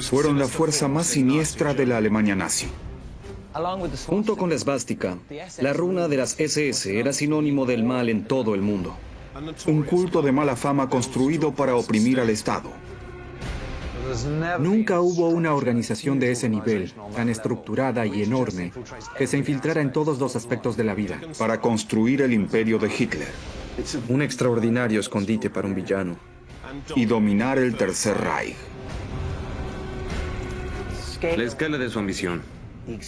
Fueron la fuerza más siniestra de la Alemania nazi. Junto con la esvástica, la runa de las SS era sinónimo del mal en todo el mundo. Un culto de mala fama construido para oprimir al Estado. Nunca hubo una organización de ese nivel, tan estructurada y enorme, que se infiltrara en todos los aspectos de la vida. Para construir el imperio de Hitler. Un extraordinario escondite para un villano. Y dominar el Tercer Reich. La escala de su ambición,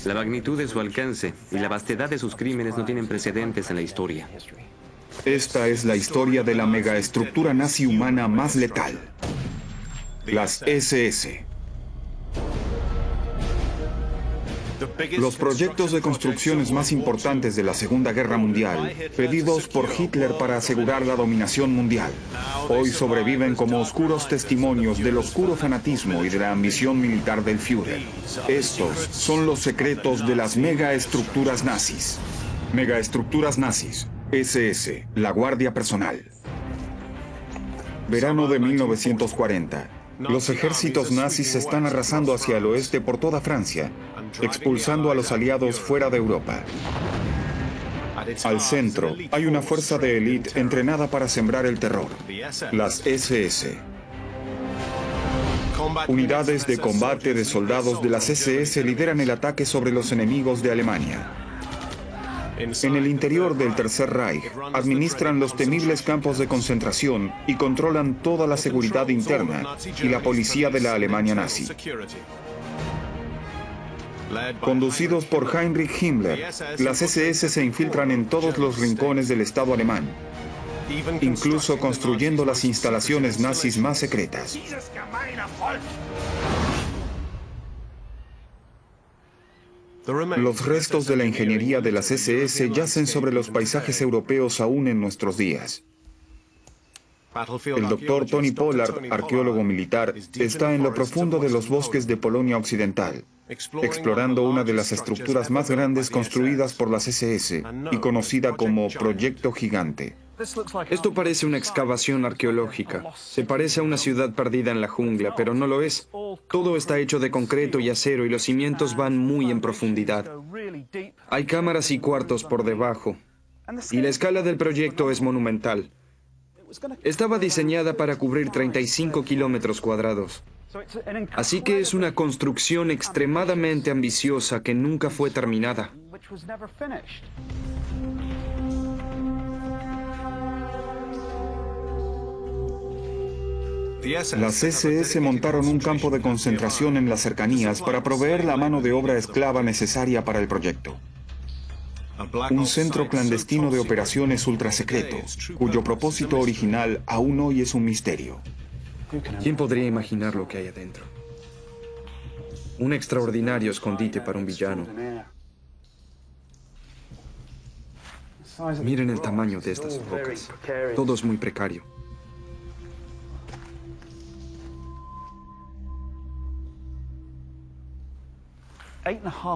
la magnitud de su alcance y la vastedad de sus crímenes no tienen precedentes en la historia. Esta es la historia de la megaestructura nazi humana más letal. Las SS. Los proyectos de construcciones más importantes de la Segunda Guerra Mundial, pedidos por Hitler para asegurar la dominación mundial, hoy sobreviven como oscuros testimonios del oscuro fanatismo y de la ambición militar del Führer. Estos son los secretos de las megaestructuras nazis. Megaestructuras nazis. SS, la Guardia Personal. Verano de 1940. Los ejércitos nazis están arrasando hacia el oeste por toda Francia, expulsando a los aliados fuera de Europa. Al centro, hay una fuerza de élite entrenada para sembrar el terror, las SS. Unidades de combate de soldados de las SS lideran el ataque sobre los enemigos de Alemania. En el interior del Tercer Reich, administran los temibles campos de concentración y controlan toda la seguridad interna y la policía de la Alemania nazi. Conducidos por Heinrich Himmler, las SS se infiltran en todos los rincones del Estado alemán, incluso construyendo las instalaciones nazis más secretas. Los restos de la ingeniería de las SS yacen sobre los paisajes europeos aún en nuestros días. El doctor Tony Pollard, arqueólogo militar, está en lo profundo de los bosques de Polonia Occidental, explorando una de las estructuras más grandes construidas por las SS y conocida como Proyecto Gigante. Esto parece una excavación arqueológica. Se parece a una ciudad perdida en la jungla, pero no lo es. Todo está hecho de concreto y acero y los cimientos van muy en profundidad. Hay cámaras y cuartos por debajo. Y la escala del proyecto es monumental. Estaba diseñada para cubrir 35 kilómetros cuadrados. Así que es una construcción extremadamente ambiciosa que nunca fue terminada. Las SS montaron un campo de concentración en las cercanías para proveer la mano de obra esclava necesaria para el proyecto. Un centro clandestino de operaciones ultrasecreto, cuyo propósito original aún hoy es un misterio. ¿Quién podría imaginar lo que hay adentro? Un extraordinario escondite para un villano. Miren el tamaño de estas rocas. Todo es muy precario.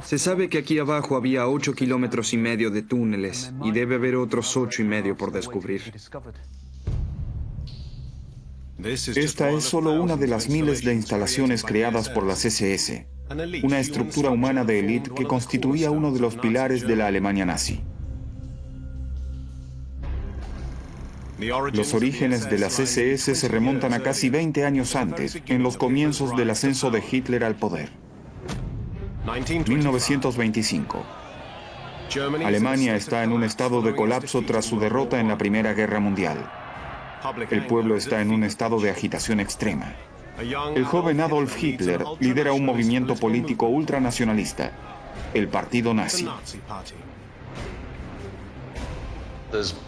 Se sabe que aquí abajo había 8,5 kilómetros de túneles y debe haber otros 8,5 por descubrir. Esta es solo una de las miles de instalaciones creadas por las SS, una estructura humana de élite que constituía uno de los pilares de la Alemania nazi. Los orígenes de las SS se remontan a casi 20 años antes, en los comienzos del ascenso de Hitler al poder. 1925. Alemania está en un estado de colapso tras su derrota en la Primera Guerra Mundial. El pueblo está en un estado de agitación extrema. El joven Adolf Hitler lidera un movimiento político ultranacionalista, el Partido Nazi.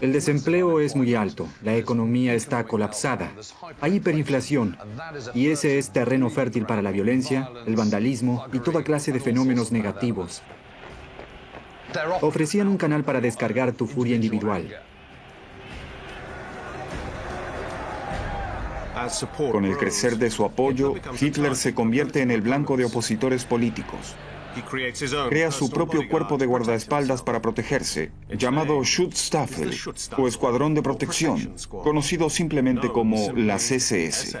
El desempleo es muy alto, la economía está colapsada, hay hiperinflación, y ese es terreno fértil para la violencia, el vandalismo y toda clase de fenómenos negativos. Ofrecían un canal para descargar tu furia individual. Con el crecer de su apoyo, Hitler se convierte en el blanco de opositores políticos. Crea su propio cuerpo de guardaespaldas para protegerse, llamado Schutzstaffel, o Escuadrón de Protección, conocido simplemente como las SS.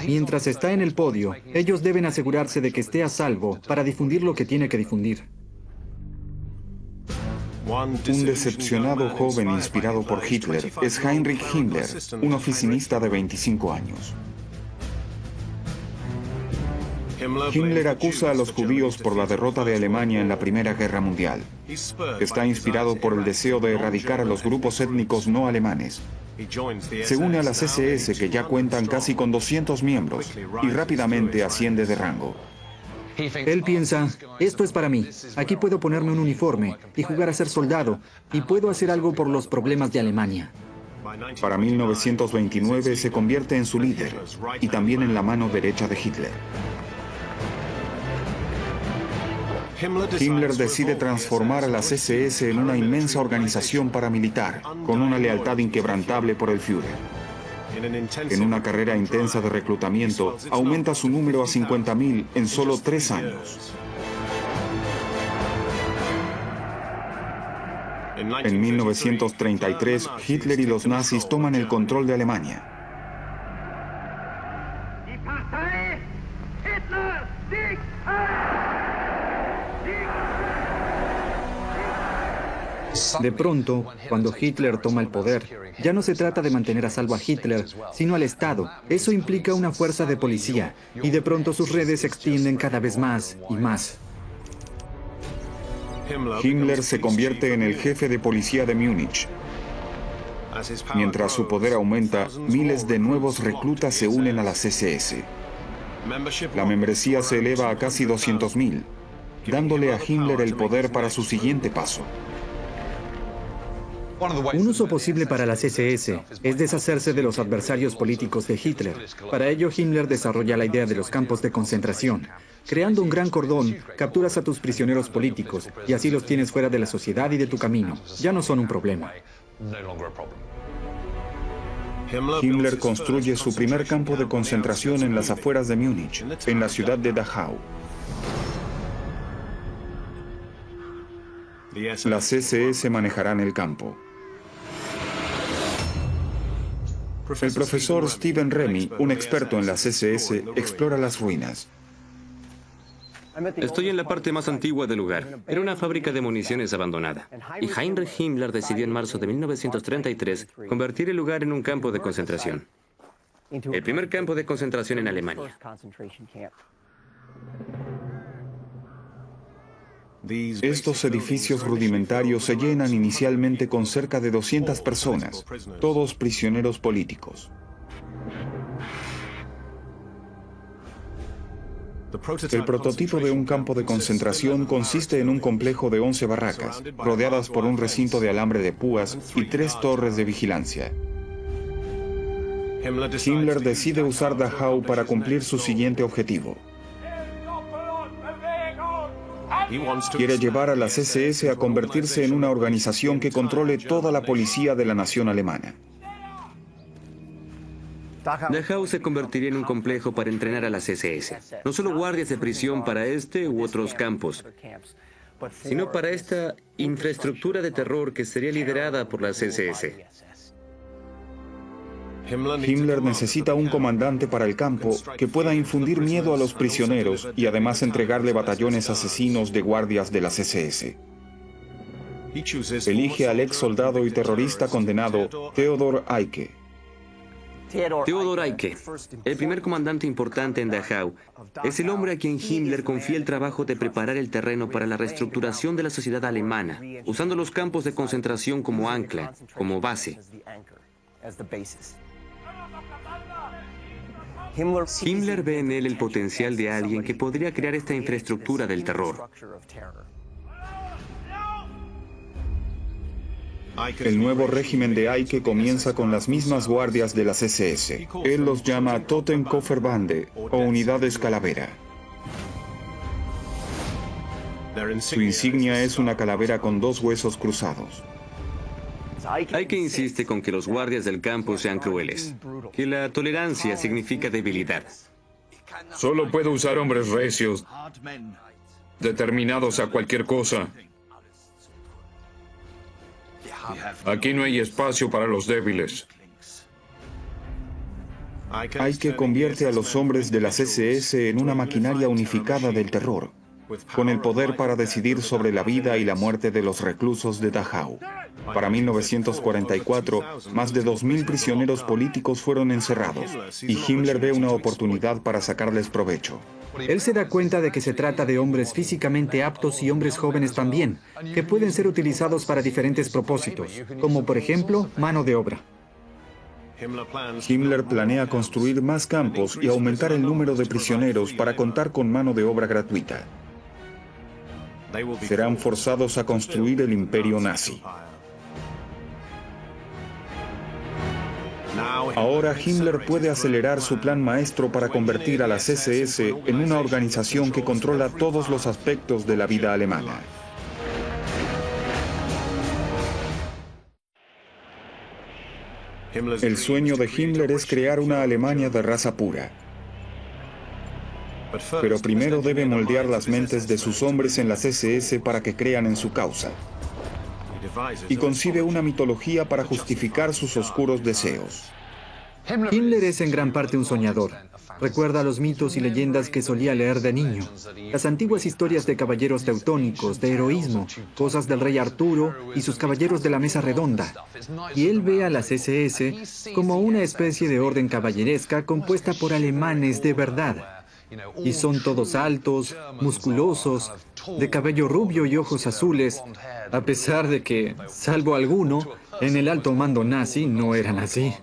Mientras está en el podio, ellos deben asegurarse de que esté a salvo para difundir lo que tiene que difundir. Un decepcionado joven inspirado por Hitler es Heinrich Himmler, un oficinista de 25 años. Himmler acusa a los judíos por la derrota de Alemania en la Primera Guerra Mundial. Está inspirado por el deseo de erradicar a los grupos étnicos no alemanes. Se une a las SS, que ya cuentan casi con 200 miembros, y rápidamente asciende de rango. Él piensa, esto es para mí, aquí puedo ponerme un uniforme y jugar a ser soldado, y puedo hacer algo por los problemas de Alemania. Para 1929 se convierte en su líder, y también en la mano derecha de Hitler. Himmler decide transformar a las SS en una inmensa organización paramilitar, con una lealtad inquebrantable por el Führer. En una carrera intensa de reclutamiento, aumenta su número a 50.000 en solo 3 años. En 1933, Hitler y los nazis toman el control de Alemania. De pronto, cuando Hitler toma el poder, ya no se trata de mantener a salvo a Hitler, sino al Estado. Eso implica una fuerza de policía, y de pronto sus redes se extienden cada vez más y más. Himmler se convierte en el jefe de policía de Múnich. Mientras su poder aumenta, miles de nuevos reclutas se unen a las SS. La membresía se eleva a casi 200.000, dándole a Himmler el poder para su siguiente paso. Un uso posible para las SS es deshacerse de los adversarios políticos de Hitler. Para ello, Himmler desarrolla la idea de los campos de concentración. Creando un gran cordón, capturas a tus prisioneros políticos y así los tienes fuera de la sociedad y de tu camino. Ya no son un problema. Himmler construye su primer campo de concentración en las afueras de Múnich, en la ciudad de Dachau. Las SS manejarán el campo. El profesor Stephen Remy, un experto en las SS, explora las ruinas. Estoy en la parte más antigua del lugar. Era una fábrica de municiones abandonada. Y Heinrich Himmler decidió en marzo de 1933 convertir el lugar en un campo de concentración. El primer campo de concentración en Alemania. Estos edificios rudimentarios se llenan inicialmente con cerca de 200 personas, todos prisioneros políticos. El prototipo de un campo de concentración consiste en un complejo de 11 barracas, rodeadas por un recinto de alambre de púas y 3 torres de vigilancia. Himmler decide usar Dachau para cumplir su siguiente objetivo. Quiere llevar a las SS a convertirse en una organización que controle toda la policía de la nación alemana. Dachau se convertiría en un complejo para entrenar a las SS. No solo guardias de prisión para este u otros campos, sino para esta infraestructura de terror que sería liderada por las SS. Himmler necesita un comandante para el campo que pueda infundir miedo a los prisioneros y además entregarle batallones asesinos de guardias de las SS. Elige al ex soldado y terrorista condenado Theodor Eicke. Theodor Eicke, el primer comandante importante en Dachau, es el hombre a quien Himmler confía el trabajo de preparar el terreno para la reestructuración de la sociedad alemana, usando los campos de concentración como ancla, como base. Himmler ve en él el potencial de alguien que podría crear esta infraestructura del terror. El nuevo régimen de Eicke comienza con las mismas guardias de las SS. Él los llama Totenkopfbande o unidades calavera. Su insignia es una calavera con 2 huesos cruzados. Eicke insiste con que los guardias del campo sean crueles, que la tolerancia significa debilidad. Solo puedo usar hombres recios, determinados a cualquier cosa. Aquí no hay espacio para los débiles. Eike convierte a los hombres de las SS en una maquinaria unificada del terror, con el poder para decidir sobre la vida y la muerte de los reclusos de Dachau. Para 1944, más de 2.000 prisioneros políticos fueron encerrados, y Himmler ve una oportunidad para sacarles provecho. Él se da cuenta de que se trata de hombres físicamente aptos y hombres jóvenes también, que pueden ser utilizados para diferentes propósitos, como por ejemplo, mano de obra. Himmler planea construir más campos y aumentar el número de prisioneros para contar con mano de obra gratuita. Serán forzados a construir el imperio nazi. Ahora Himmler puede acelerar su plan maestro para convertir a las SS en una organización que controla todos los aspectos de la vida alemana. El sueño de Himmler es crear una Alemania de raza pura. Pero primero debe moldear las mentes de sus hombres en las SS para que crean en su causa. Y concibe una mitología para justificar sus oscuros deseos. Himmler es en gran parte un soñador. Recuerda los mitos y leyendas que solía leer de niño. Las antiguas historias de caballeros teutónicos, de heroísmo, cosas del rey Arturo y sus caballeros de la mesa redonda. Y él ve a las SS como una especie de orden caballeresca compuesta por alemanes de verdad. Y son todos altos, musculosos, de cabello rubio y ojos azules, a pesar de que, salvo alguno, en el alto mando nazi no eran así.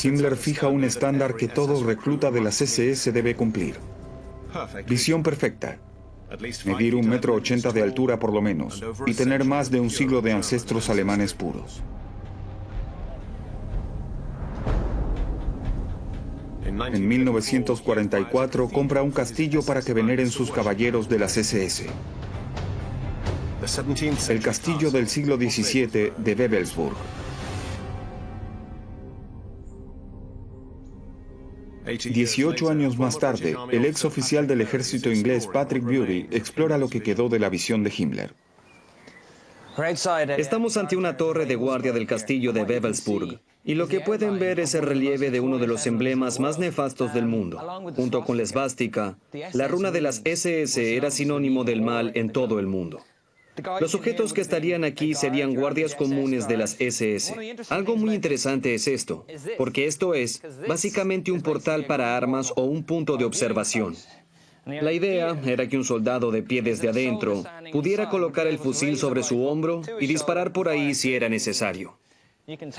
Himmler fija un estándar que todo recluta de las SS debe cumplir. Visión perfecta. Medir 1,80 m de altura por lo menos y tener más de un siglo de ancestros alemanes puros. En 1944 compra un castillo para que veneren sus caballeros de las SS. El castillo del siglo XVII de Wewelsburg. 18 años más tarde, el ex oficial del ejército inglés Patrick Bury explora lo que quedó de la visión de Himmler. Estamos ante una torre de guardia del castillo de Wewelsburg, y lo que pueden ver es el relieve de uno de los emblemas más nefastos del mundo. Junto con la esvástica, la runa de las SS era sinónimo del mal en todo el mundo. Los objetos que estarían aquí serían guardias comunes de las SS. Algo muy interesante es esto, porque esto es básicamente un portal para armas o un punto de observación. La idea era que un soldado de pie desde adentro pudiera colocar el fusil sobre su hombro y disparar por ahí si era necesario.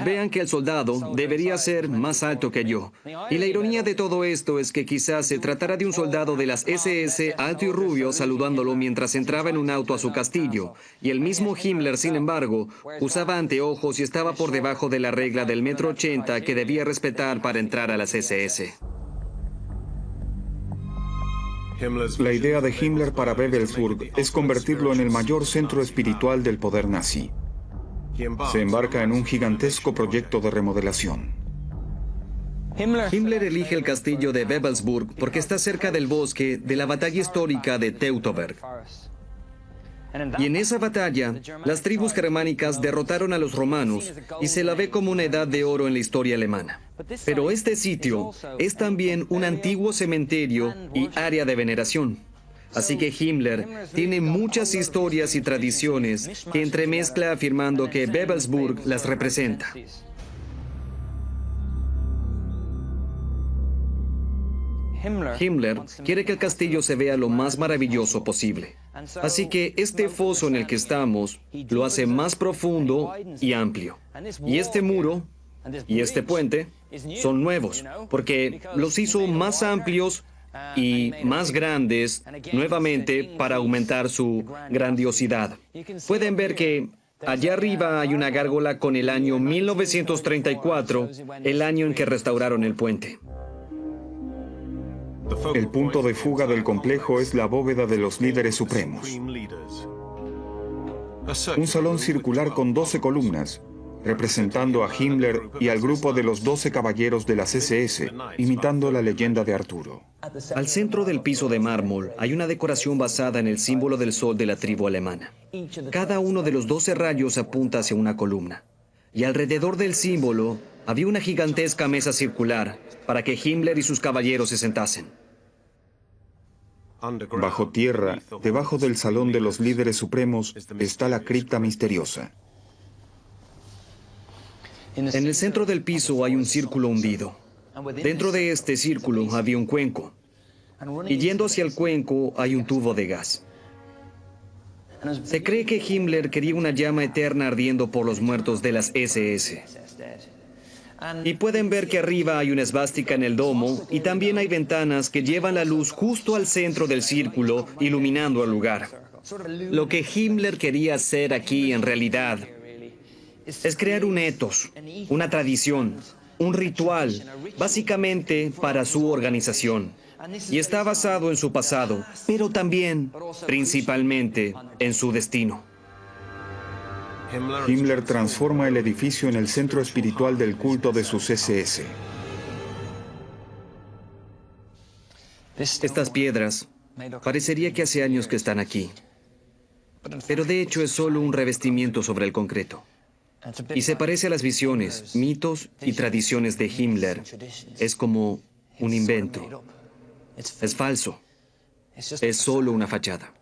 Vean que el soldado debería ser más alto que yo. Y la ironía de todo esto es que quizás se tratara de un soldado de las SS alto y rubio saludándolo mientras entraba en un auto a su castillo. Y el mismo Himmler, sin embargo, usaba anteojos y estaba por debajo de la regla del 1,80 m que debía respetar para entrar a las SS. La idea de Himmler para Wewelsburg es convertirlo en el mayor centro espiritual del poder nazi. Se embarca en un gigantesco proyecto de remodelación. Himmler elige el castillo de Wewelsburg porque está cerca del bosque de la batalla histórica de Teutoburg. Y en esa batalla, las tribus germánicas derrotaron a los romanos y se la ve como una edad de oro en la historia alemana. Pero este sitio es también un antiguo cementerio y área de veneración. Así que Himmler tiene muchas historias y tradiciones que entremezcla afirmando que Wewelsburg las representa. Himmler quiere que el castillo se vea lo más maravilloso posible. Así que este foso en el que estamos lo hace más profundo y amplio. Y este muro y este puente son nuevos, porque los hizo más amplios y más grandes nuevamente para aumentar su grandiosidad. Pueden ver que allá arriba hay una gárgola con el año 1934, el año en que restauraron el puente. El punto de fuga del complejo es la bóveda de los líderes supremos. Un salón circular con 12 columnas, representando a Himmler y al grupo de los 12 caballeros de las SS, imitando la leyenda de Arturo. Al centro del piso de mármol hay una decoración basada en el símbolo del sol de la tribu alemana. Cada uno de los 12 rayos apunta hacia una columna. Y alrededor del símbolo Había una gigantesca mesa circular para que Himmler y sus caballeros se sentasen. Bajo tierra, debajo del salón de los líderes supremos, está la cripta misteriosa. En el centro del piso hay un círculo hundido. Dentro de este círculo había un cuenco. Y yendo hacia el cuenco hay un tubo de gas. Se cree que Himmler quería una llama eterna ardiendo por los muertos de las SS. Y pueden ver que arriba hay una esvástica en el domo y también hay ventanas que llevan la luz justo al centro del círculo, iluminando el lugar. Lo que Himmler quería hacer aquí en realidad es crear un ethos, una tradición, un ritual, básicamente para su organización. Y está basado en su pasado, pero también, principalmente, en su destino. Himmler transforma el edificio en el centro espiritual del culto de sus SS. Estas piedras, parecería que hace años que están aquí. Pero de hecho es solo un revestimiento sobre el concreto. Y se parece a las visiones, mitos y tradiciones de Himmler. Es como un invento. Es falso. Es solo una fachada.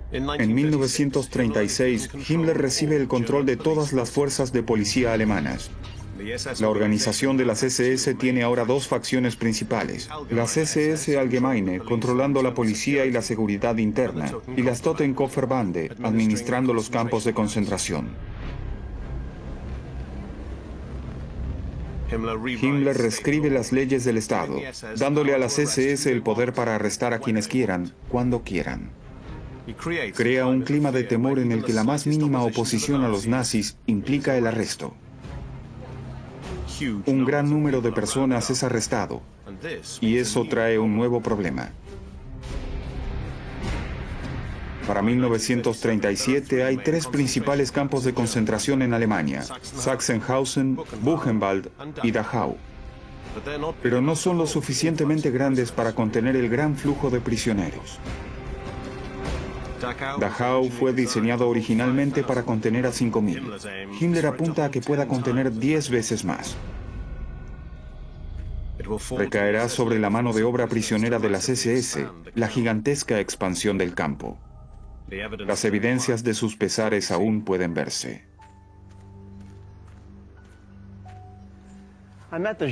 En 1936, Himmler recibe el control de todas las fuerzas de policía alemanas. La organización de las SS tiene ahora dos facciones principales. Las SS Allgemeine, controlando la policía y la seguridad interna, y las Totenkopfverbände, administrando los campos de concentración. Himmler reescribe las leyes del Estado, dándole a las SS el poder para arrestar a quienes quieran, cuando quieran. Crea un clima de temor en el que la más mínima oposición a los nazis implica el arresto. Un gran número de personas es arrestado, y eso trae un nuevo problema. Para 1937 hay tres principales campos de concentración en Alemania: Sachsenhausen, Buchenwald y Dachau. Pero no son lo suficientemente grandes para contener el gran flujo de prisioneros. Dachau fue diseñado originalmente para contener a 5.000. Himmler apunta a que pueda contener 10 veces más. Recaerá sobre la mano de obra prisionera de las SS la gigantesca expansión del campo. Las evidencias de sus pesares aún pueden verse.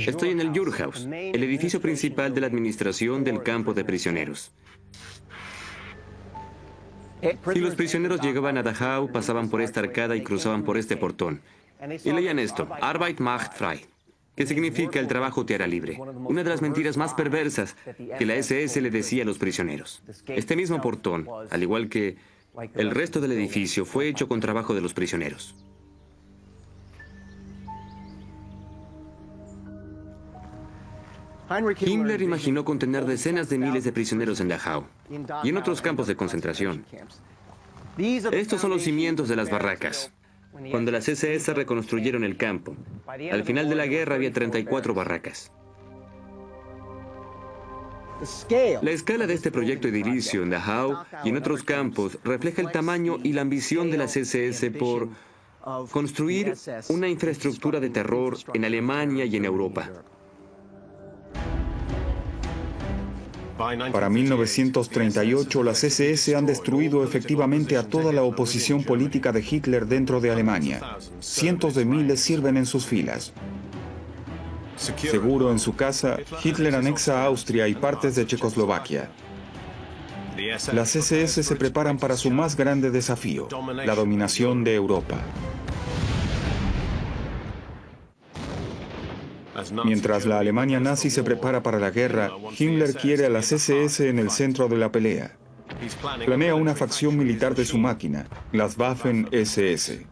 Estoy en el Jurhaus, el edificio principal de la administración del campo de prisioneros. Si los prisioneros llegaban a Dachau, pasaban por esta arcada y cruzaban por este portón. Y leían esto: Arbeit macht frei, que significa el trabajo te hará libre. Una de las mentiras más perversas que la SS le decía a los prisioneros. Este mismo portón, al igual que el resto del edificio, fue hecho con trabajo de los prisioneros. Himmler imaginó contener decenas de miles de prisioneros en Dachau y en otros campos de concentración. Estos son los cimientos de las barracas. Cuando las SS reconstruyeron el campo, al final de la guerra había 34 barracas. La escala de este proyecto edilicio en Dachau y en otros campos refleja el tamaño y la ambición de las SS por construir una infraestructura de terror en Alemania y en Europa. Para 1938, las SS han destruido efectivamente a toda la oposición política de Hitler dentro de Alemania. Cientos de miles sirven en sus filas. Seguro en su casa, Hitler anexa a Austria y partes de Checoslovaquia. Las SS se preparan para su más grande desafío, la dominación de Europa. Mientras la Alemania nazi se prepara para la guerra, Himmler quiere a las SS en el centro de la pelea. Planea una facción militar de su máquina, las Waffen-SS.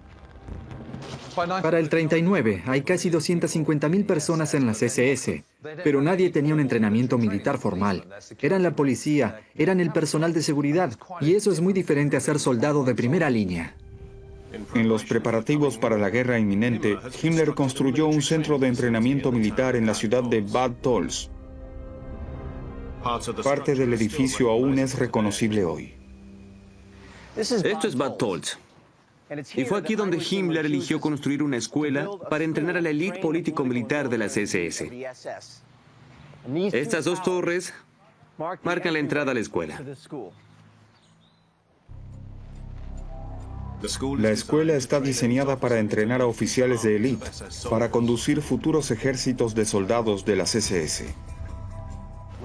Para el 39 hay casi 250.000 personas en las SS, pero nadie tenía un entrenamiento militar formal. Eran la policía, eran el personal de seguridad, y eso es muy diferente a ser soldado de primera línea. En los preparativos para la guerra inminente, Himmler construyó un centro de entrenamiento militar en la ciudad de Bad Tölz. Parte del edificio aún es reconocible hoy. Esto es Bad Tölz. Y fue aquí donde Himmler eligió construir una escuela para entrenar a la élite político-militar de las SS. Estas dos torres marcan la entrada a la escuela. La escuela está diseñada para entrenar a oficiales de élite, para conducir futuros ejércitos de soldados de las SS.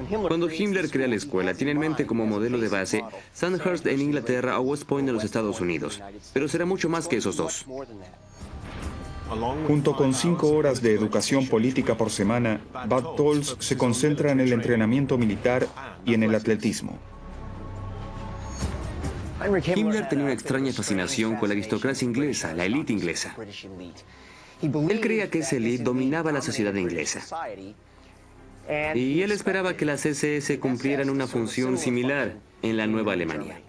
Cuando Himmler crea la escuela, tiene en mente como modelo de base Sandhurst en Inglaterra o West Point en los Estados Unidos. Pero será mucho más que esos dos. Junto con 5 horas de educación política por semana, Bad Tolls se concentra en el entrenamiento militar y en el atletismo. Himmler tenía una extraña fascinación con la aristocracia inglesa, la élite inglesa. Él creía que esa élite dominaba la sociedad inglesa. Y él esperaba que las SS cumplieran una función similar en la Nueva Alemania.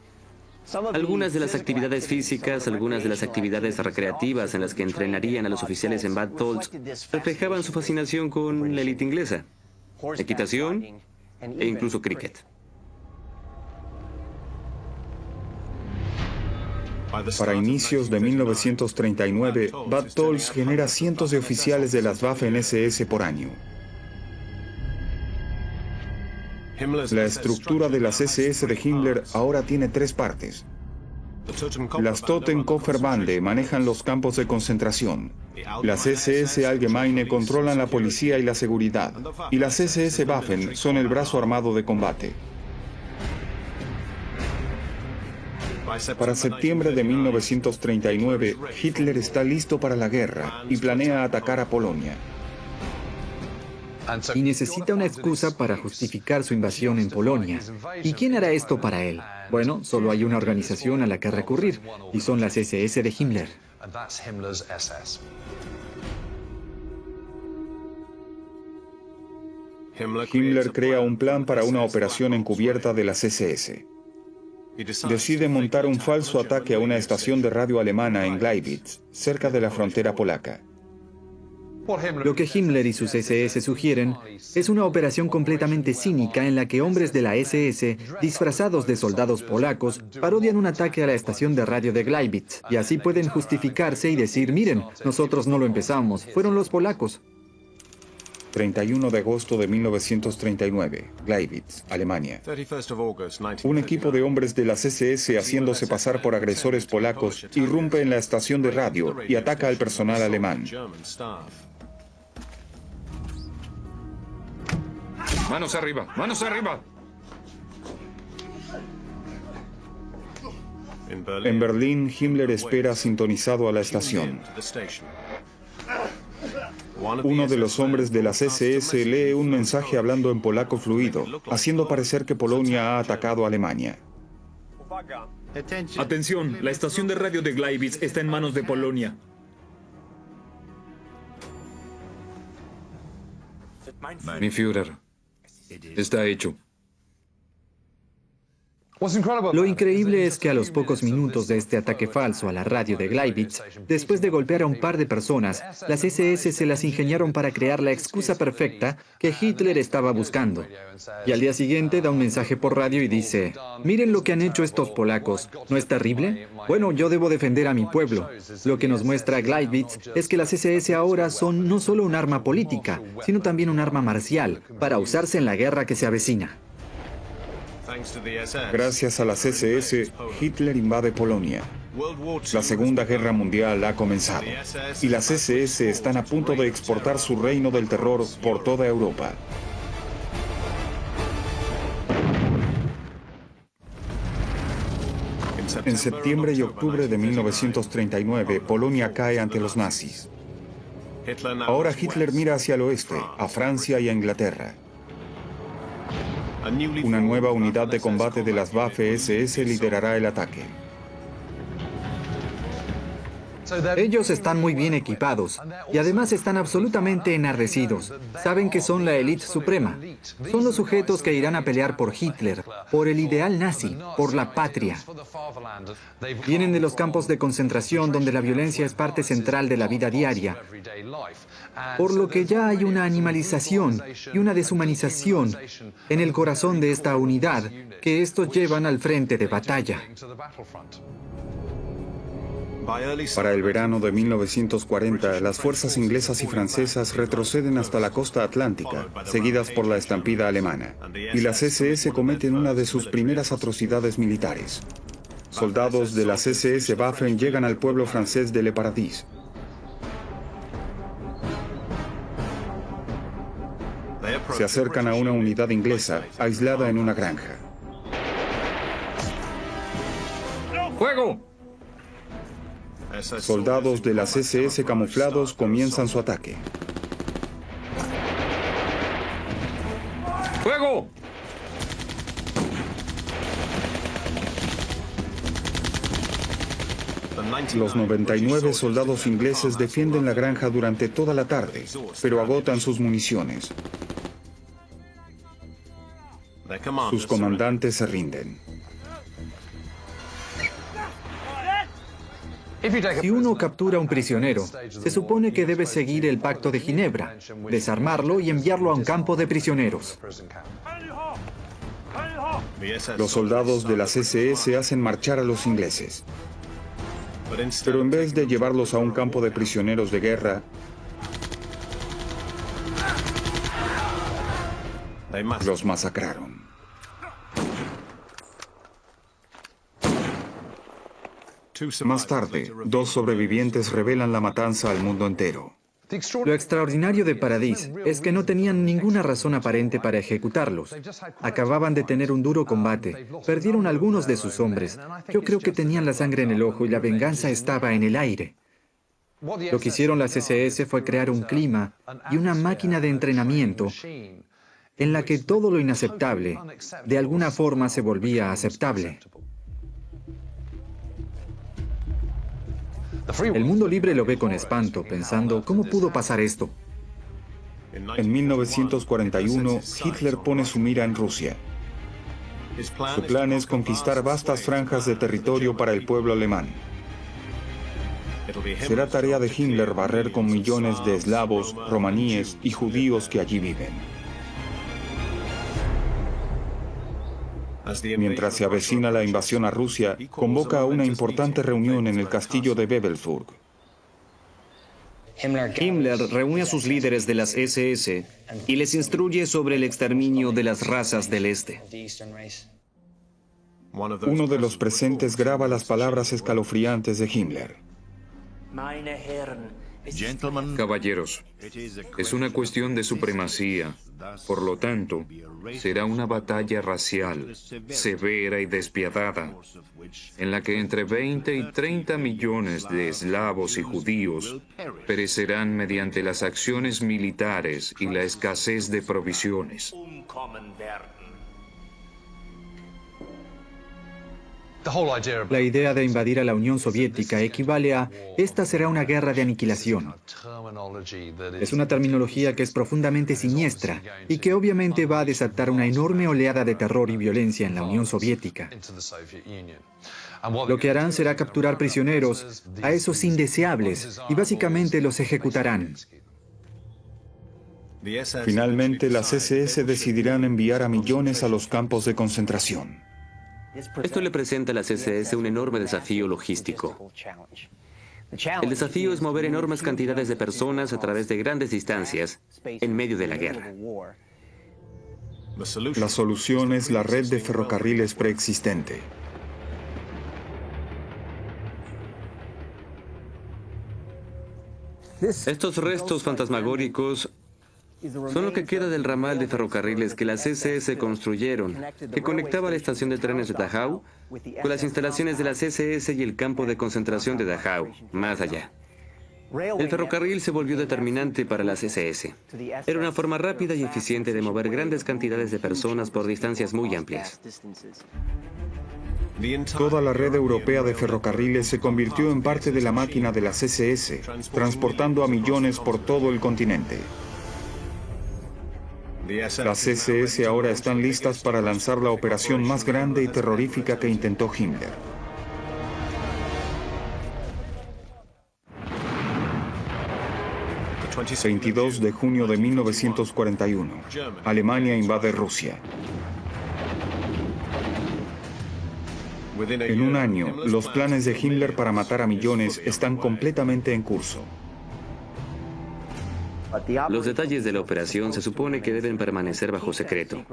Algunas de las actividades físicas, algunas de las actividades recreativas en las que entrenarían a los oficiales en Bad Tolls reflejaban su fascinación con la élite inglesa, equitación e incluso cricket. Para inicios de 1939, Bad Tolls genera cientos de oficiales de las Waffen-SS por año. La estructura de las SS de Himmler ahora tiene 3 partes. Las Totenkopfverbände manejan los campos de concentración. Las SS Allgemeine controlan la policía y la seguridad. Y las SS Waffen son el brazo armado de combate. Para septiembre de 1939, Hitler está listo para la guerra y planea atacar a Polonia. Y necesita una excusa para justificar su invasión en Polonia. ¿Y quién hará esto para él? Bueno, solo hay una organización a la que recurrir, y son las SS de Himmler. Himmler crea un plan para una operación encubierta de las SS. Decide montar un falso ataque a una estación de radio alemana en Gleiwitz, cerca de la frontera polaca. Lo que Himmler y sus SS sugieren es una operación completamente cínica en la que hombres de la SS, disfrazados de soldados polacos, parodian un ataque a la estación de radio de Gleiwitz, y así pueden justificarse y decir, miren, nosotros no lo empezamos, fueron los polacos. 31 de agosto de 1939, Gleiwitz, Alemania. Un equipo de hombres de las SS haciéndose pasar por agresores polacos irrumpe en la estación de radio y ataca al personal alemán. ¡Manos arriba! ¡Manos arriba! En Berlín, Himmler espera sintonizado a la estación. Uno de los hombres de las SS lee un mensaje hablando en polaco fluido, haciendo parecer que Polonia ha atacado a Alemania. Atención, la estación de radio de Gleiwitz está en manos de Polonia. Mi Führer, está hecho. Lo increíble es que a los pocos minutos de este ataque falso a la radio de Gleiwitz, después de golpear a un par de personas, las SS se las ingeniaron para crear la excusa perfecta que Hitler estaba buscando. Y al día siguiente da un mensaje por radio y dice, miren lo que han hecho estos polacos, ¿no es terrible? Bueno, yo debo defender a mi pueblo. Lo que nos muestra Gleiwitz es que las SS ahora son no solo un arma política, sino también un arma marcial, para usarse en la guerra que se avecina. Gracias a las SS, Hitler invade Polonia. La Segunda Guerra Mundial ha comenzado y las SS están a punto de exportar su reino del terror por toda Europa. En septiembre y octubre de 1939, Polonia cae ante los nazis. Ahora Hitler mira hacia el oeste, a Francia y a Inglaterra. Una nueva unidad de combate de las Waffen-SS liderará el ataque. Ellos están muy bien equipados y además están absolutamente enardecidos. Saben que son la élite suprema. Son los sujetos que irán a pelear por Hitler, por el ideal nazi, por la patria. Vienen de los campos de concentración donde la violencia es parte central de la vida diaria, por lo que ya hay una animalización y una deshumanización en el corazón de esta unidad que estos llevan al frente de batalla. Para el verano de 1940, las fuerzas inglesas y francesas retroceden hasta la costa atlántica, seguidas por la estampida alemana, y las SS cometen una de sus primeras atrocidades militares. Soldados de las SS Waffen llegan al pueblo francés de Le Paradis. Se acercan a una unidad inglesa, aislada en una granja. ¡Fuego! Soldados de las SS camuflados comienzan su ataque. ¡Fuego! Los 99 soldados ingleses defienden la granja durante toda la tarde, pero agotan sus municiones. Sus comandantes se rinden. Si uno captura a un prisionero, se supone que debe seguir el Pacto de Ginebra, desarmarlo y enviarlo a un campo de prisioneros. Los soldados de las SS hacen marchar a los ingleses. Pero en vez de llevarlos a un campo de prisioneros de guerra, los masacraron. Más tarde, 2 sobrevivientes revelan la matanza al mundo entero. Lo extraordinario de Paradis es que no tenían ninguna razón aparente para ejecutarlos. Acababan de tener un duro combate, perdieron algunos de sus hombres. Yo creo que tenían la sangre en el ojo y la venganza estaba en el aire. Lo que hicieron las SS fue crear un clima y una máquina de entrenamiento en la que todo lo inaceptable, de alguna forma, se volvía aceptable. El mundo libre lo ve con espanto, pensando, ¿cómo pudo pasar esto? En 1941, Hitler pone su mira en Rusia. Su plan es conquistar vastas franjas de territorio para el pueblo alemán. Será tarea de Himmler barrer con millones de eslavos, romaníes y judíos que allí viven. Mientras se avecina la invasión a Rusia, convoca a una importante reunión en el castillo de Wewelsburg. Himmler reúne a sus líderes de las SS y les instruye sobre el exterminio de las razas del Este. Uno de los presentes graba las palabras escalofriantes de Himmler. Caballeros, es una cuestión de supremacía. Por lo tanto, será una batalla racial, severa y despiadada, en la que entre 20 y 30 millones de eslavos y judíos perecerán mediante las acciones militares y la escasez de provisiones. La idea de invadir a la Unión Soviética equivale a «esta será una guerra de aniquilación». Es una terminología que es profundamente siniestra y que obviamente va a desatar una enorme oleada de terror y violencia en la Unión Soviética. Lo que harán será capturar prisioneros, a esos indeseables, y básicamente los ejecutarán. Finalmente, las SS decidirán enviar a millones a los campos de concentración. Esto le presenta a las SS un enorme desafío logístico. El desafío es mover enormes cantidades de personas a través de grandes distancias en medio de la guerra. La solución es la red de ferrocarriles preexistente. Estos restos fantasmagóricos son lo que queda del ramal de ferrocarriles que las SS construyeron, que conectaba la estación de trenes de Dachau con las instalaciones de las SS y el campo de concentración de Dachau, más allá. El ferrocarril se volvió determinante para las SS. Era una forma rápida y eficiente de mover grandes cantidades de personas por distancias muy amplias. Toda la red europea de ferrocarriles se convirtió en parte de la máquina de las SS, transportando a millones por todo el continente. Las SS ahora están listas para lanzar la operación más grande y terrorífica que intentó Himmler. El 22 de junio de 1941, Alemania invade Rusia. En un año, los planes de Himmler para matar a millones están completamente en curso. Los detalles de la operación se supone que deben permanecer bajo secreto.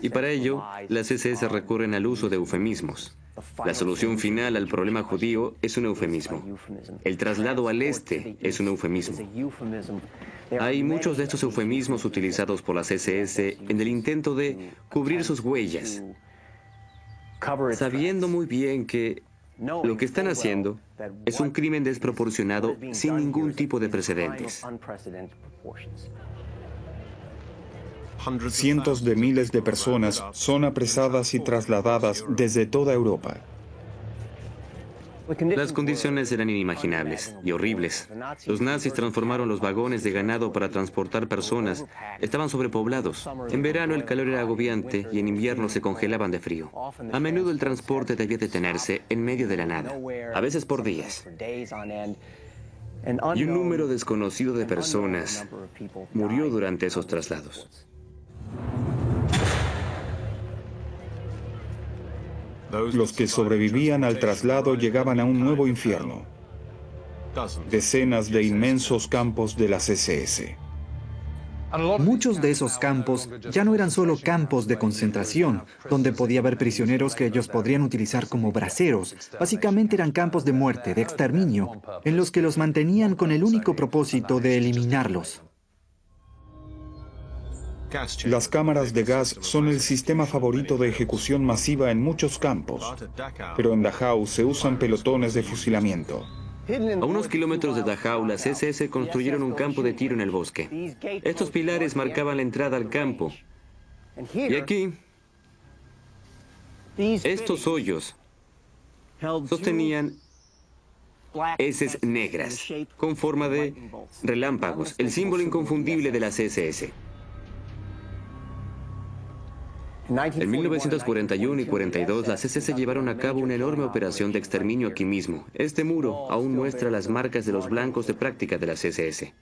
Y para ello, las SS recurren al uso de eufemismos. La solución final al problema judío es un eufemismo. El traslado al este es un eufemismo. Hay muchos de estos eufemismos utilizados por las SS en el intento de cubrir sus huellas, sabiendo muy bien que lo que están haciendo es un crimen desproporcionado sin ningún tipo de precedentes. Cientos de miles de personas son apresadas y trasladadas desde toda Europa. Las condiciones eran inimaginables y horribles. Los nazis transformaron los vagones de ganado para transportar personas. Estaban sobrepoblados. En verano el calor era agobiante y en invierno se congelaban de frío. A menudo el transporte debía detenerse en medio de la nada, a veces por días. Y un número desconocido de personas murió durante esos traslados. Los que sobrevivían al traslado llegaban a un nuevo infierno. Decenas de inmensos campos de las SS. Muchos de esos campos ya no eran solo campos de concentración, donde podía haber prisioneros que ellos podrían utilizar como braseros. Básicamente eran campos de muerte, de exterminio, en los que los mantenían con el único propósito de eliminarlos. Las cámaras de gas son el sistema favorito de ejecución masiva en muchos campos, pero en Dachau se usan pelotones de fusilamiento. A unos kilómetros de Dachau, las SS construyeron un campo de tiro en el bosque. Estos pilares marcaban la entrada al campo. Y aquí, estos hoyos sostenían heces negras, con forma de relámpagos, el símbolo inconfundible de las SS. En 1941 y 42, las SS llevaron a cabo una enorme operación de exterminio aquí mismo. Este muro aún muestra las marcas de los blancos de práctica de las SS.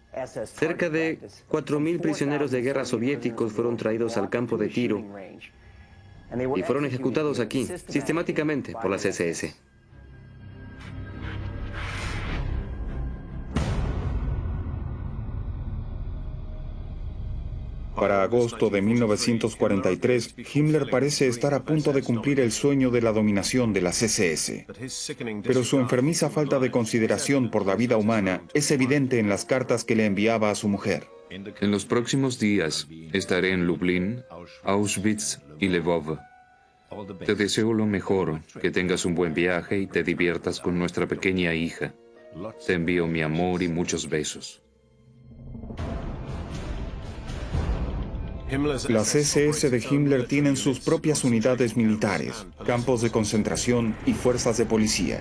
Cerca de 4.000 prisioneros de guerra soviéticos fueron traídos al campo de tiro y fueron ejecutados aquí, sistemáticamente, por las SS. Para agosto de 1943, Himmler parece estar a punto de cumplir el sueño de la dominación de las SS. Pero su enfermiza falta de consideración por la vida humana es evidente en las cartas que le enviaba a su mujer. En los próximos días estaré en Lublin, Auschwitz y Lvov. Te deseo lo mejor, que tengas un buen viaje y te diviertas con nuestra pequeña hija. Te envío mi amor y muchos besos. Las SS de Himmler tienen sus propias unidades militares, campos de concentración y fuerzas de policía.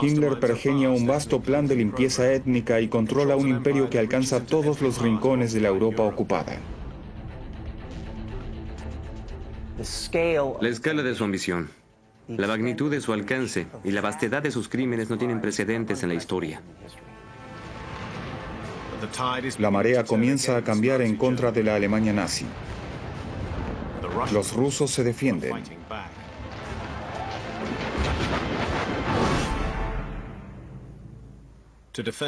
Himmler pergeña un vasto plan de limpieza étnica y controla un imperio que alcanza todos los rincones de la Europa ocupada. La escala de su ambición, la magnitud de su alcance y la vastedad de sus crímenes no tienen precedentes en la historia. La marea comienza a cambiar en contra de la Alemania nazi. Los rusos se defienden.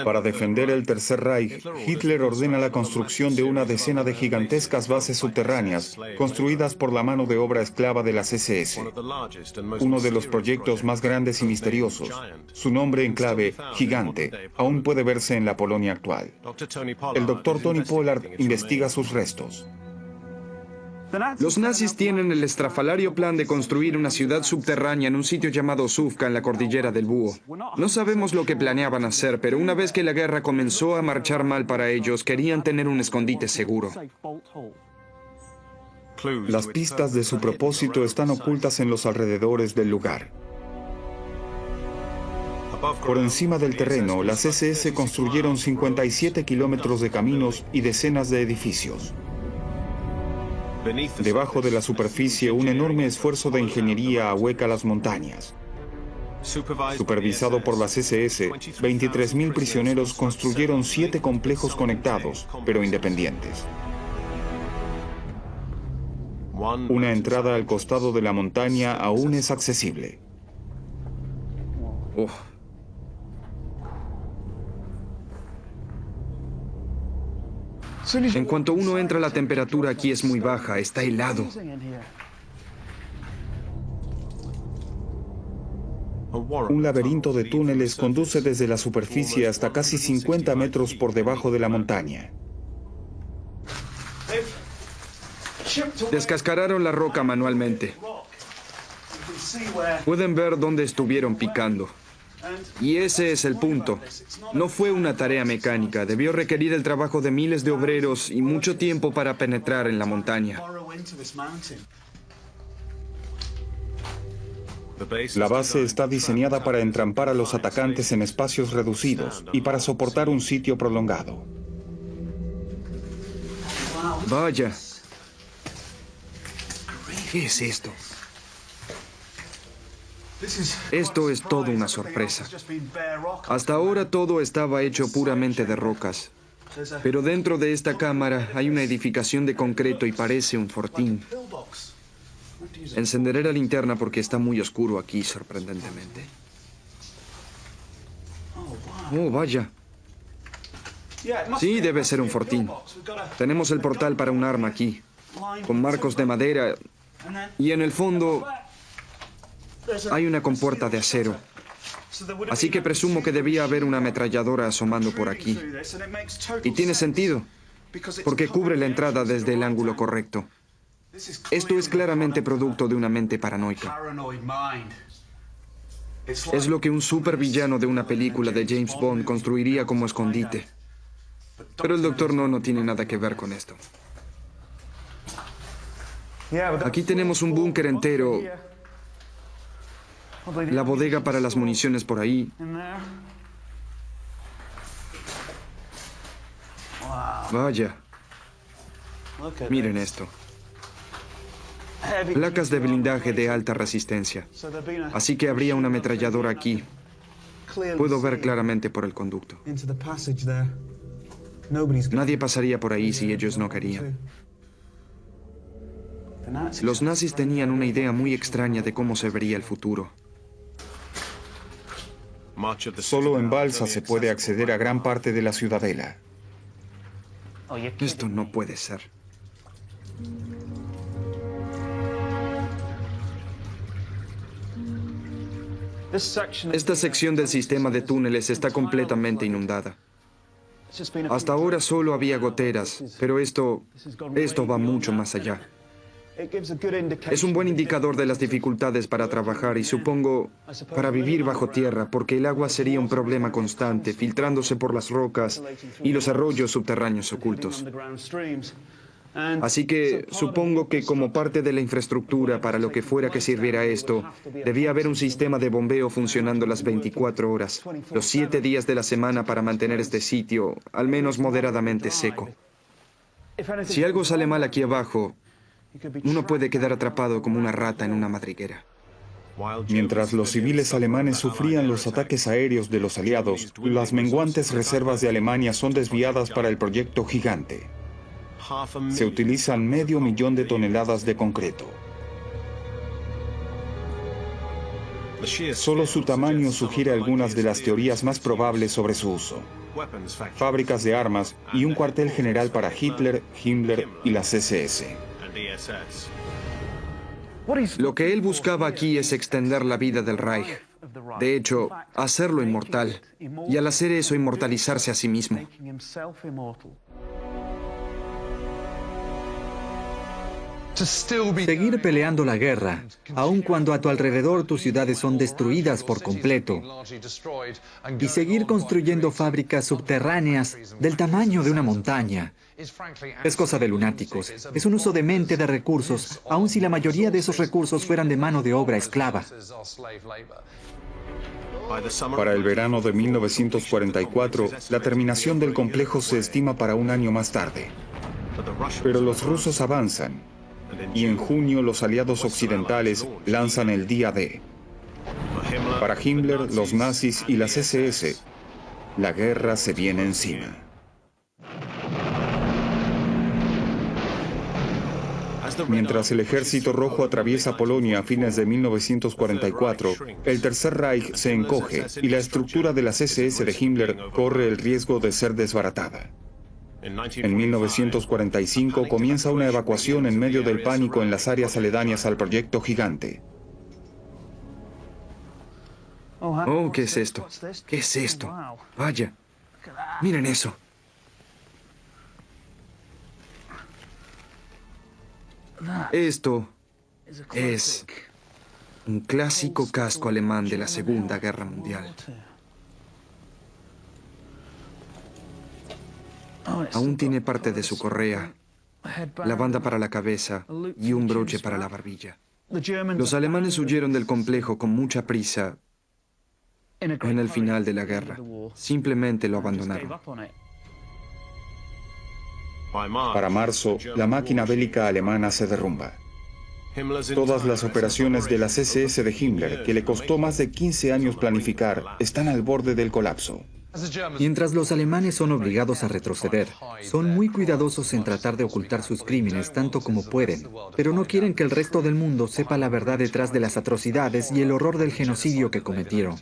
Para defender el Tercer Reich, Hitler ordena la construcción de una decena de gigantescas bases subterráneas, construidas por la mano de obra esclava de las SS. Uno de los proyectos más grandes y misteriosos. Su nombre en clave, Gigante, aún puede verse en la Polonia actual. El doctor Tony Pollard investiga sus restos. Los nazis tienen el estrafalario plan de construir una ciudad subterránea en un sitio llamado Suvka en la cordillera del Búho. No sabemos lo que planeaban hacer, pero una vez que la guerra comenzó a marchar mal para ellos, querían tener un escondite seguro. Las pistas de su propósito están ocultas en los alrededores del lugar. Por encima del terreno, las SS construyeron 57 kilómetros de caminos y decenas de edificios. Debajo de la superficie, un enorme esfuerzo de ingeniería ahueca las montañas. Supervisado por las SS, 23.000 prisioneros construyeron 7 complejos conectados, pero independientes. Una entrada al costado de la montaña aún es accesible. Oh. En cuanto uno entra, la temperatura aquí es muy baja, está helado. Un laberinto de túneles conduce desde la superficie hasta casi 50 metros por debajo de la montaña. Descascararon la roca manualmente. Pueden ver dónde estuvieron picando. Y ese es el punto. No fue una tarea mecánica. Debió requerir el trabajo de miles de obreros y mucho tiempo para penetrar en la montaña. La base está diseñada para entrampar a los atacantes en espacios reducidos y para soportar un sitio prolongado. Vaya. ¿Qué es esto? Esto es todo una sorpresa. Hasta ahora todo estaba hecho puramente de rocas. Pero dentro de esta cámara hay una edificación de concreto y parece un fortín. Encenderé la linterna porque está muy oscuro aquí, sorprendentemente. Oh, vaya. Sí, debe ser un fortín. Tenemos el portal para un arma aquí, con marcos de madera, y en el fondo hay una compuerta de acero. Así que presumo que debía haber una ametralladora asomando por aquí. Y tiene sentido, porque cubre la entrada desde el ángulo correcto. Esto es claramente producto de una mente paranoica. Es lo que un supervillano de una película de James Bond construiría como escondite. Pero el Dr. No no tiene nada que ver con esto. Aquí tenemos un búnker entero. La bodega para las municiones por ahí. Vaya. Miren esto. Placas de blindaje de alta resistencia. Así que habría una ametralladora aquí. Puedo ver claramente por el conducto. Nadie pasaría por ahí si ellos no querían. Los nazis tenían una idea muy extraña de cómo se vería el futuro. Solo en balsa se puede acceder a gran parte de la ciudadela. Esto no puede ser. Esta sección del sistema de túneles está completamente inundada. Hasta ahora solo había goteras, pero esto va mucho más allá. Es un buen indicador de las dificultades para trabajar y supongo para vivir bajo tierra, porque el agua sería un problema constante, filtrándose por las rocas y los arroyos subterráneos ocultos. Así que supongo que como parte de la infraestructura para lo que fuera que sirviera esto, debía haber un sistema de bombeo funcionando las 24 horas, los 7 días de la semana para mantener este sitio al menos moderadamente seco. Si algo sale mal aquí abajo, uno puede quedar atrapado como una rata en una madriguera. Mientras los civiles alemanes sufrían los ataques aéreos de los aliados, las menguantes reservas de Alemania son desviadas para el proyecto Gigante. Se utilizan 500.000 de toneladas de concreto. Solo su tamaño sugiere algunas de las teorías más probables sobre su uso. Fábricas de armas y un cuartel general para Hitler, Himmler y las SS. Lo que él buscaba aquí es extender la vida del Reich. De hecho, hacerlo inmortal. Y al hacer eso, inmortalizarse a sí mismo. Seguir peleando la guerra, aun cuando a tu alrededor tus ciudades son destruidas por completo, y seguir construyendo fábricas subterráneas del tamaño de una montaña, es cosa de lunáticos. Es un uso demente de recursos, aun si la mayoría de esos recursos fueran de mano de obra esclava. Para el verano de 1944, la terminación del complejo se estima para un año más tarde. Pero los rusos avanzan. Y en junio los aliados occidentales lanzan el Día D. Para Himmler, los nazis y las SS, la guerra se viene encima. Mientras el Ejército Rojo atraviesa Polonia a fines de 1944, el Tercer Reich se encoge y la estructura de las SS de Himmler corre el riesgo de ser desbaratada. En 1945 comienza una evacuación en medio del pánico en las áreas aledañas al Proyecto Gigante. Oh, ¿qué es esto? ¿Qué es esto? Vaya, miren eso. Esto es un clásico casco alemán de la Segunda Guerra Mundial. Aún tiene parte de su correa, la banda para la cabeza y un broche para la barbilla. Los alemanes huyeron del complejo con mucha prisa en el final de la guerra. Simplemente lo abandonaron. Para marzo, la máquina bélica alemana se derrumba. Todas las operaciones de las SS de Himmler, que le costó más de 15 años planificar, están al borde del colapso. Mientras los alemanes son obligados a retroceder, son muy cuidadosos en tratar de ocultar sus crímenes tanto como pueden, pero no quieren que el resto del mundo sepa la verdad detrás de las atrocidades y el horror del genocidio que cometieron.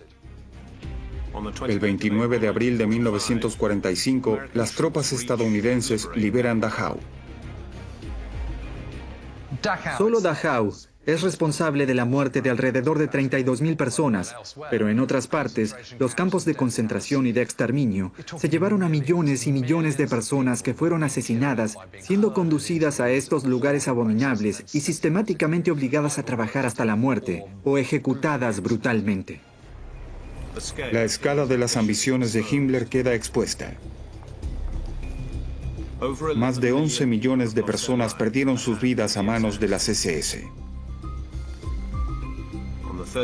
El 29 de abril de 1945, las tropas estadounidenses liberan Dachau. Solo Dachau es responsable de la muerte de alrededor de 32.000 personas, pero en otras partes, los campos de concentración y de exterminio se llevaron a millones y millones de personas que fueron asesinadas, siendo conducidas a estos lugares abominables y sistemáticamente obligadas a trabajar hasta la muerte o ejecutadas brutalmente. La escala de las ambiciones de Himmler queda expuesta. Más de 11 millones de personas perdieron sus vidas a manos de las SS.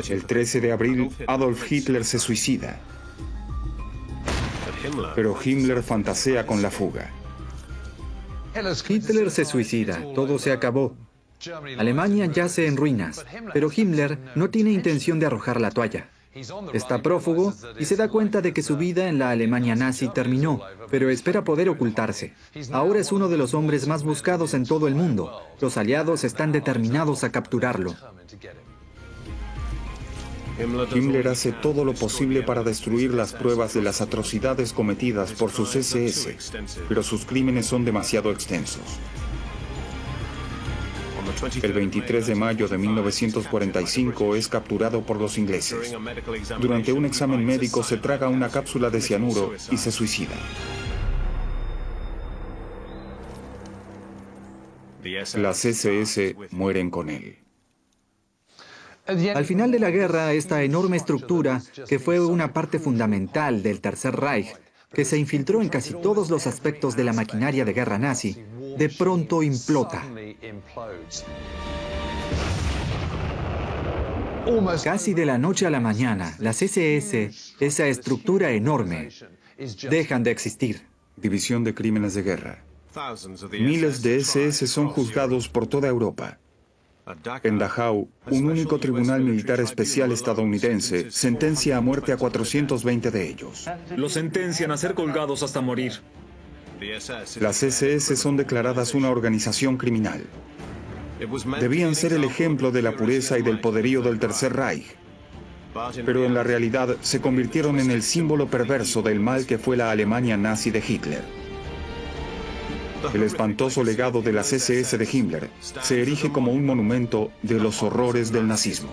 El 13 de abril, Adolf Hitler se suicida. Pero Himmler fantasea con la fuga. Hitler se suicida, todo se acabó. Alemania yace en ruinas, pero Himmler no tiene intención de arrojar la toalla. Está prófugo y se da cuenta de que su vida en la Alemania nazi terminó, pero espera poder ocultarse. Ahora es uno de los hombres más buscados en todo el mundo. Los aliados están determinados a capturarlo. Himmler hace todo lo posible para destruir las pruebas de las atrocidades cometidas por sus SS, pero sus crímenes son demasiado extensos. El 23 de mayo de 1945 es capturado por los ingleses. Durante un examen médico se traga una cápsula de cianuro y se suicida. Las SS mueren con él. Al final de la guerra, esta enorme estructura, que fue una parte fundamental del Tercer Reich, que se infiltró en casi todos los aspectos de la maquinaria de guerra nazi, de pronto implota. Casi de la noche a la mañana, las SS, esa estructura enorme, dejan de existir. División de Crímenes de Guerra. Miles de SS son juzgados por toda Europa. En Dachau, un único tribunal militar especial estadounidense sentencia a muerte a 420 de ellos. Los sentencian a ser colgados hasta morir. Las SS son declaradas una organización criminal. Debían ser el ejemplo de la pureza y del poderío del Tercer Reich. Pero en la realidad se convirtieron en el símbolo perverso del mal que fue la Alemania nazi de Hitler. El espantoso legado de las SS de Himmler se erige como un monumento de los horrores del nazismo.